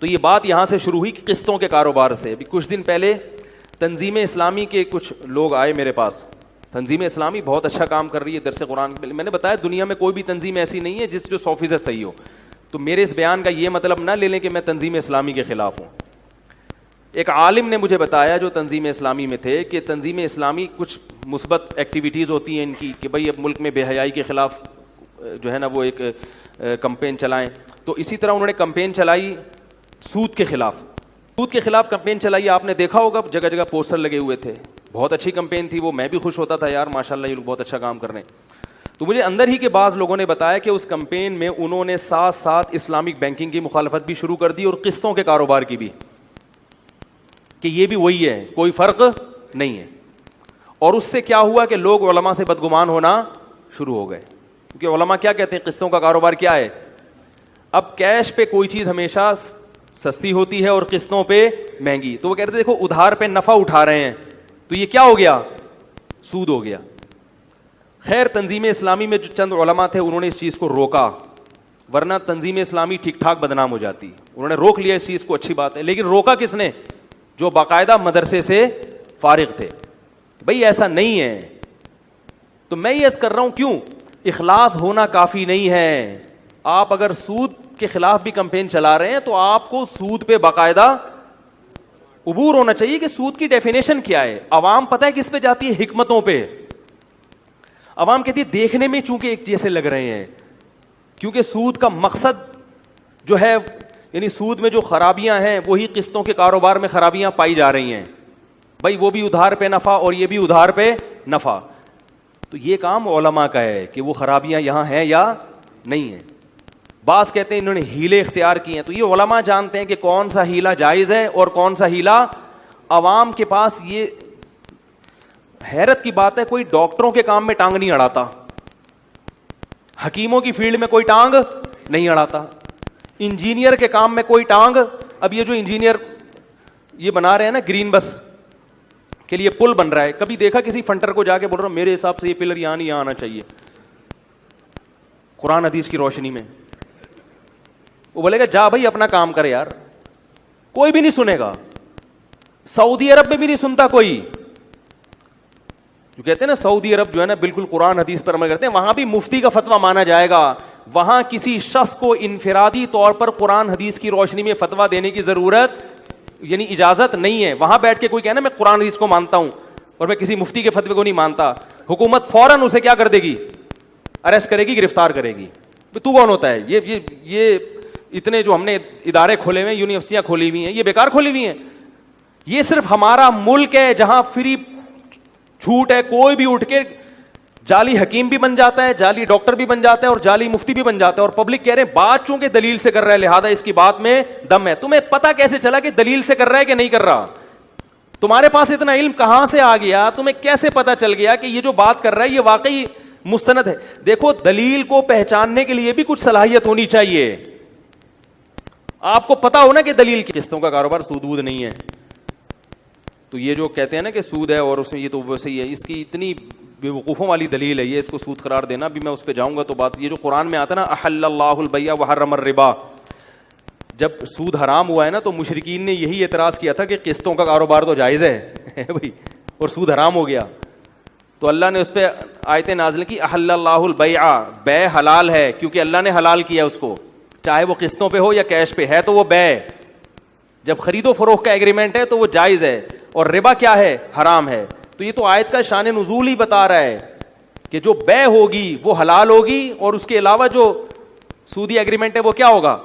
تو یہ بات یہاں سے شروع ہوئی کہ قسطوں کے کاروبار سے. ابھی کچھ دن پہلے تنظیم اسلامی کے کچھ لوگ آئے میرے پاس. تنظیم اسلامی بہت اچھا کام کر رہی ہے درس قرآن. میں نے بتایا دنیا میں کوئی بھی تنظیم ایسی نہیں ہے جو 100% صحیح ہو. تو میرے اس بیان کا یہ مطلب نہ لے لیں کہ میں تنظیم اسلامی کے خلاف ہوں. ایک عالم نے مجھے بتایا جو تنظیم اسلامی میں تھے کہ تنظیم اسلامی کچھ مثبت ایکٹیویٹیز ہوتی ہیں ان کی کہ بھائی اب ملک میں بے حیائی کے خلاف جو ہے نا وہ ایک کمپین چلائیں. تو اسی طرح انہوں نے کمپین چلائی سود کے خلاف. سود کے خلاف کمپین چلائی. آپ نے دیکھا ہوگا جگہ جگہ پوسٹر لگے ہوئے تھے. بہت اچھی کمپین تھی وہ. میں بھی خوش ہوتا تھا یار ماشاءاللہ یہ لوگ بہت اچھا کام کر رہے ہیں. تو مجھے اندر ہی کے بعض لوگوں نے بتایا کہ اس کمپین میں انہوں نے ساتھ ساتھ اسلامک بینکنگ کی مخالفت بھی شروع کر دی اور قسطوں کے کاروبار کی بھی, کہ یہ بھی وہی ہے, کوئی فرق نہیں ہے. اور اس سے کیا ہوا کہ لوگ علماء سے بدگمان ہونا شروع ہو گئے. کیونکہ علماء کیا کہتے ہیں قسطوں کا کاروبار کیا ہے. اب کیش پہ کوئی چیز ہمیشہ سستی ہوتی ہے اور قسطوں پہ مہنگی. تو وہ کہتے ہیں دیکھو ادھار پہ نفع اٹھا رہے ہیں تو یہ کیا ہو گیا, سود ہو گیا. خیر تنظیم اسلامی میں جو چند علماء تھے انہوں نے اس چیز کو روکا, ورنہ تنظیم اسلامی ٹھیک ٹھاک بدنام ہو جاتی. انہوں نے روک لیا اس چیز کو, اچھی بات ہے. لیکن روکا کس نے؟ جو باقاعدہ مدرسے سے فارغ تھے. بھئی ایسا نہیں ہے. تو میں یہ عرض کر رہا ہوں کیوں اخلاص ہونا کافی نہیں ہے. آپ اگر سود کے خلاف بھی کمپین چلا رہے ہیں تو آپ کو سود پہ باقاعدہ عبور ہونا چاہیے کہ سود کی ڈیفینیشن کیا ہے. عوام پتہ ہے کس پہ جاتی ہے؟ حکمتوں پہ. عوام کہتی ہے دیکھنے میں چونکہ ایک جیسے لگ رہے ہیں, کیونکہ سود کا مقصد جو ہے یعنی سود میں جو خرابیاں ہیں وہی قسطوں کے کاروبار میں خرابیاں پائی جا رہی ہیں. بھائی وہ بھی ادھار پہ نفع اور یہ بھی ادھار پہ نفع. تو یہ کام علماء کا ہے کہ وہ خرابیاں یہاں ہیں یا نہیں ہیں. بعض کہتے ہیں انہوں نے ہیلے اختیار کیے ہیں. تو یہ علماء جانتے ہیں کہ کون سا ہیلا جائز ہے اور کون سا ہیلا. عوام کے پاس یہ حیرت کی بات ہے کوئی ڈاکٹروں کے کام میں ٹانگ نہیں اڑاتا, حکیموں کی فیلڈ میں کوئی ٹانگ نہیں اڑاتا, انجینئر کے کام میں کوئی ٹانگ. اب یہ جو انجینئر یہ بنا رہے ہیں نا گرین بس کے لیے پل بن رہا ہے, کبھی دیکھا کسی فنٹر کو جا کے بول رہا ہوں میرے حساب سے یہ پلر یہاں نہیں یہاں آنا چاہیے قرآن حدیث کی روشنی میں؟ وہ بولے گا جا بھائی اپنا کام کرے یار. کوئی بھی نہیں سنے گا. سعودی عرب میں بھی نہیں سنتا کوئی. جو کہتے ہیں نا سعودی عرب جو ہے نا بالکل قرآن حدیث پر عمل کرتے ہیں, وہاں بھی مفتی کا فتویٰ مانا جائے گا. وہاں کسی شخص کو انفرادی طور پر قرآن حدیث کی روشنی میں فتویٰ دینے کی ضرورت یعنی اجازت نہیں ہے. وہاں بیٹھ کے کوئی کہنا میں قرآن حدیث کو مانتا ہوں اور میں کسی مفتی کے فتوے کو نہیں مانتا, حکومت فوراً اسے کیا کر دے گی, اریسٹ کرے گی, گرفتار کرے گی. تو کون ہوتا ہے یہ اتنے جو ہم نے ادارے کھولے ہوئے ہیں, یونیورسٹیاں کھولی ہوئی ہیں, یہ بیکار کھولی ہوئی ہیں. یہ صرف ہمارا ملک ہے جہاں فری چھوٹ ہے. کوئی بھی اٹھ کے جعلی حکیم بھی بن جاتا ہے, جعلی ڈاکٹر بھی بن جاتا ہے اور جعلی مفتی بھی بن جاتا ہے. اور پبلک کہہ رہے ہیں بات چونکہ دلیل سے کر رہا ہے لہذا اس کی بات میں دم ہے. تمہیں پتہ کیسے چلا کہ دلیل سے کر رہا ہے کہ نہیں کر رہا؟ تمہارے پاس اتنا علم کہاں سے آ گیا؟ تمہیں کیسے پتہ چل گیا کہ یہ جو بات کر رہا ہے یہ واقعی مستند ہے؟ دیکھو دلیل کو پہچاننے کے لیے بھی کچھ صلاحیت ہونی چاہیے. آپ کو پتا ہو نا کہ دلیل کی قسطوں کا کاروبار سود وود نہیں ہے. تو یہ جو کہتے ہیں نا کہ سود ہے اور اس میں یہ تو ویسے ہی ہے, اس کی اتنی بیوقوفوں والی دلیل ہے یہ اس کو سود قرار دینا. بھی میں اس پہ جاؤں گا تو بات یہ جو قرآن میں آتا ہے نا احل اللہ البیع وحرم الربا, جب سود حرام ہوا ہے نا تو مشرکین نے یہی اعتراض کیا تھا کہ قسطوں کا کاروبار تو جائز ہے بھائی اور سود حرام ہو گیا. تو اللہ نے اس پہ آیتیں نازل کی احل اللہ البیع, بے حلال ہے کیونکہ اللہ نے حلال کیا اس کو, چاہے وہ قسطوں پہ ہو یا کیش پہ ہے تو وہ بے. جب خرید و فروخت کا ایگریمنٹ ہے تو وہ جائز ہے اور ربا کیا ہے, حرام ہے. تو یہ تو آیت کا شان نزول ہی بتا رہا ہے کہ جو بے ہوگی وہ حلال ہوگی اور اس کے علاوہ جو سودی ایگریمنٹ ہے وہ کیا ہوگا,